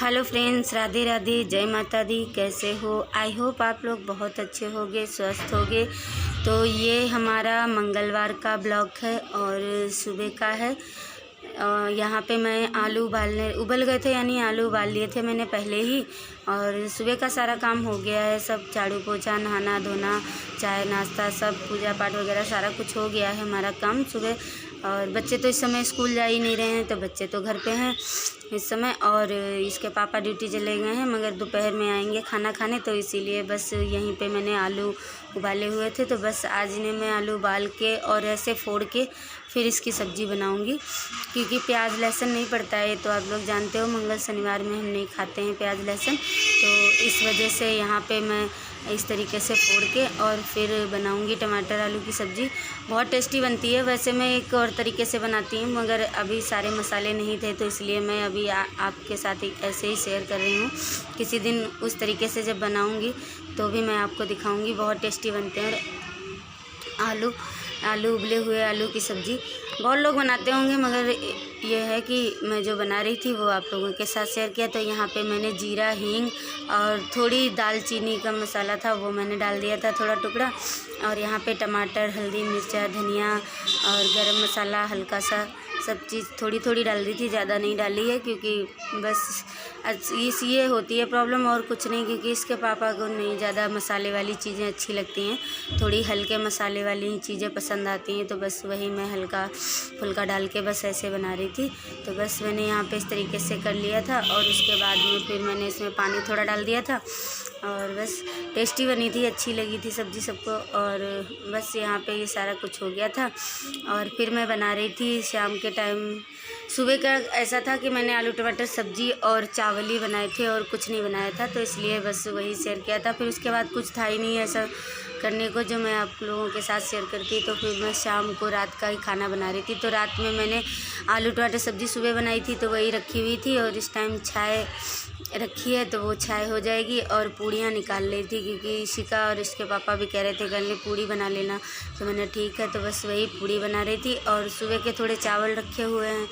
Hello friends, Radhe Radhe, जय माता दी। कैसे हो? आई होप आप लोग बहुत अच्छे होगे, स्वस्थ होगे। तो ये हमारा मंगलवार का ब्लॉग है और सुबह का है। यहाँ पे मैं आलू उबल गए थे, यानी आलू उबाल लिए थे मैंने पहले ही। और सुबह का सारा काम हो गया है, सब झाड़ू पोछा, नहाना धोना, चाय नाश्ता, सब पूजा पाठ वगैरह सारा कुछ हो गया है हमारा काम सुबह। और बच्चे तो इस समय स्कूल जा ही नहीं रहे हैं, तो बच्चे तो घर पे हैं इस समय। और इसके पापा ड्यूटी चले गए हैं, मगर दोपहर में आएंगे खाना खाने, तो इसीलिए बस यहीं पे मैंने आलू उबाले हुए थे। तो बस आज इन्हें मैं आलू उबाल के और ऐसे फोड़ के फिर इसकी सब्ज़ी बनाऊंगी, क्योंकि प्याज लहसुन नहीं पड़ता है। तो आप लोग जानते हो मंगल शनिवार में हम नहीं खाते हैं प्याज लहसुन, तो इस वजह से यहाँ पे मैं इस तरीके से फोड़ के और फिर बनाऊंगी टमाटर आलू की सब्ज़ी। बहुत टेस्टी बनती है। वैसे मैं एक और तरीके से बनाती हूँ, मगर अभी सारे मसाले नहीं थे, तो इसलिए मैं अभी आपके साथ ऐसे ही शेयर कर रही हूँ। किसी दिन उस तरीके से जब बनाऊँगी तो भी मैं आपको दिखाऊँगी। बहुत टेस्टी बनते हैं। आलू उबले हुए आलू की सब्ज़ी बहुत लोग बनाते होंगे, मगर ये है कि मैं जो बना रही थी वो आप लोगों के साथ शेयर किया। तो यहाँ पे मैंने जीरा, हींग और थोड़ी दालचीनी का मसाला था वो मैंने डाल दिया था, थोड़ा टुकड़ा। और यहाँ पे टमाटर, हल्दी, मिर्चा, धनिया और गरम मसाला हल्का सा, सब चीज़ थोड़ी थोड़ी डाल दी थी, ज़्यादा नहीं डाली है, क्योंकि बस ये होती है प्रॉब्लम और कुछ नहीं। क्योंकि इसके पापा को नहीं ज़्यादा मसाले वाली चीज़ें अच्छी लगती हैं, थोड़ी हल्के मसाले वाली चीज़ें पसंद आती हैं। तो बस वही मैं हल्का फुल्का डाल के बस ऐसे बना रही थी। तो बस मैंने यहाँ पे इस तरीके से कर लिया था और उसके बाद में फिर मैंने इसमें पानी थोड़ा डाल दिया था और बस टेस्टी बनी थी, अच्छी लगी थी सब्ज़ी सबको। और बस यहाँ पे ये सारा कुछ हो गया था। और फिर मैं बना रही थी शाम के टाइम। सुबह का ऐसा था कि मैंने आलू टमाटर सब्ज़ी और चावल ही बनाए थे और कुछ नहीं बनाया था, तो इसलिए बस वही शेयर किया था। फिर उसके बाद कुछ था ही नहीं ऐसा करने को जो मैं आप लोगों के साथ शेयर करती। तो फिर मैं शाम को रात का ही खाना बना रही थी। तो रात में मैंने आलू टमाटर सब्ज़ी सुबह बनाई थी, तो वही रखी हुई थी। और इस टाइम चाय रखी है, तो वो चाय हो जाएगी। और पूड़ियाँ निकाल ली थी, क्योंकि शिका और इसके पापा भी कह रहे थे कल पूड़ी बना लेना, तो मैंने ठीक है। तो बस वही पूड़ी बना रही थी। और सुबह के थोड़े चावल रखे हुए हैं,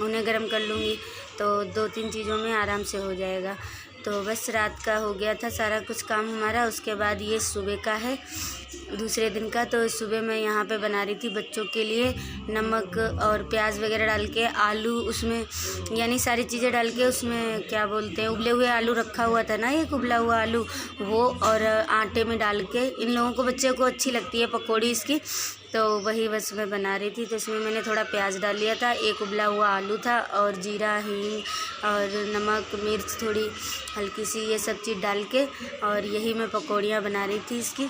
उन्हें गर्म कर लूँगी, तो 2-3 चीज़ों में आराम से हो जाएगा। तो बस रात का हो गया था सारा कुछ काम हमारा। उसके बाद ये सुबह का है, दूसरे दिन का। तो सुबह मैं यहाँ पे बना रही थी बच्चों के लिए नमक और प्याज वगैरह डाल के, आलू उसमें, यानी सारी चीज़ें डाल के, उसमें क्या बोलते हैं, उबले हुए आलू रखा हुआ था ना, एक उबला हुआ आलू, वो और आटे में डाल के। इन लोगों को, बच्चे को अच्छी लगती है पकौड़ी इसकी, तो वही बस मैं बना रही थी। तो इसमें मैंने थोड़ा प्याज डाल लिया था, एक उबला हुआ आलू था और जीरा, हींग और नमक, मिर्च थोड़ी हल्की सी, ये सब चीज़ डाल के। और यही मैं पकौड़ियाँ बना रही थी इसकी,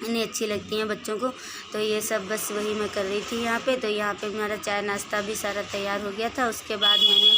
इन्हें अच्छी लगती हैं बच्चों को। तो ये सब बस वही मैं कर रही थी यहाँ पे। तो यहाँ पे मेरा चाय नाश्ता भी सारा तैयार हो गया था। उसके बाद मैंने,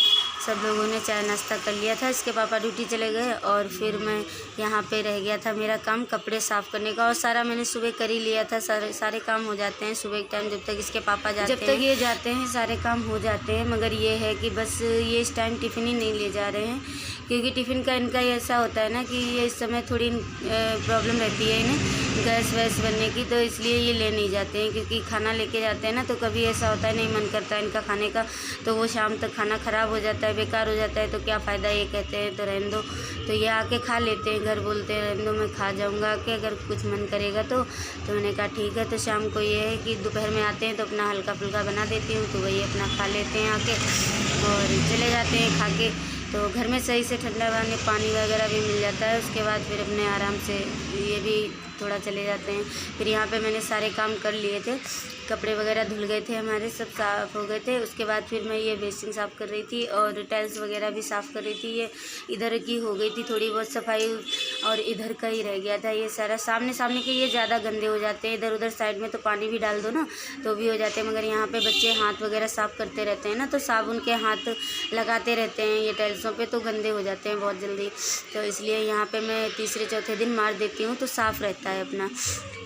सब लोगों ने चाय नाश्ता कर लिया था। इसके पापा ड्यूटी चले गए और फिर मैं यहाँ पे रह गया था मेरा काम कपड़े साफ़ करने का। और सारा मैंने सुबह कर ही लिया था। सारे काम हो जाते हैं सुबह के टाइम, जब तक इसके पापा जाते हैं, जब तक ये जाते हैं सारे काम हो जाते हैं। मगर ये है कि बस ये इस टाइम टिफ़िन ही नहीं ले जा रहे हैं, क्योंकि टिफ़िन का इनका ऐसा होता है ना कि ये इस समय थोड़ी प्रॉब्लम रहती है इन्हें गैस वैस बनने की, तो इसलिए ये ले नहीं जाते हैं। क्योंकि खाना लेके जाते हैं ना, तो कभी ऐसा होता है नहीं मन करता है इनका खाने का, तो वो शाम तक खाना ख़राब हो जाता है, बेकार हो जाता है, तो क्या फ़ायदा, ये कहते हैं तो रहने दो। तो ये आके खा लेते हैं, घर बोलते हैं रहने दो, मैं खा जाऊँगा आके, अगर कुछ मन करेगा तो मैंने कहा ठीक है। तो शाम को ये है कि दोपहर में आते हैं तो अपना हल्का फुल्का बना देती हूँ, तो वही अपना खा लेते हैं आके और चले जाते हैं खा के। तो घर में सही से ठंडा पानी वगैरह भी मिल जाता है। उसके बाद फिर अपने आराम से ये भी थोड़ा चले जाते हैं। फिर यहाँ पे मैंने सारे काम कर लिए थे, कपड़े वगैरह धुल गए थे हमारे, सब साफ़ हो गए थे। उसके बाद फिर मैं ये बेसिन साफ़ कर रही थी और टाइल्स वगैरह भी साफ़ कर रही थी। ये इधर की हो गई थी थोड़ी बहुत सफाई और इधर का ही रह गया था ये सारा। सामने के ये ज़्यादा गंदे हो जाते हैं, इधर उधर साइड में तो पानी भी डाल दो ना तो भी हो जाते हैं। मगर यहाँ पे बच्चे हाथ वगैरह साफ़ करते रहते हैं ना, तो साबुन के हाथ लगाते रहते हैं ये टाइल्सों पे, तो गंदे हो जाते हैं बहुत जल्दी। तो इसलिए यहाँ पे मैं तीसरे चौथे दिन मार देती हूँ, तो साफ़ रहता है अपना।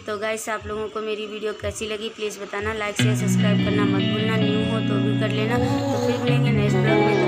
तो गाइस, आप लोगों को मेरी वीडियो कैसी लगी प्लीज़ बताना, लाइक शेयर सब्सक्राइब करना मत भूलना, न्यू हो तो भी कर लेना। तो फिर मिलेंगे नेक्स्ट ब्लॉग में।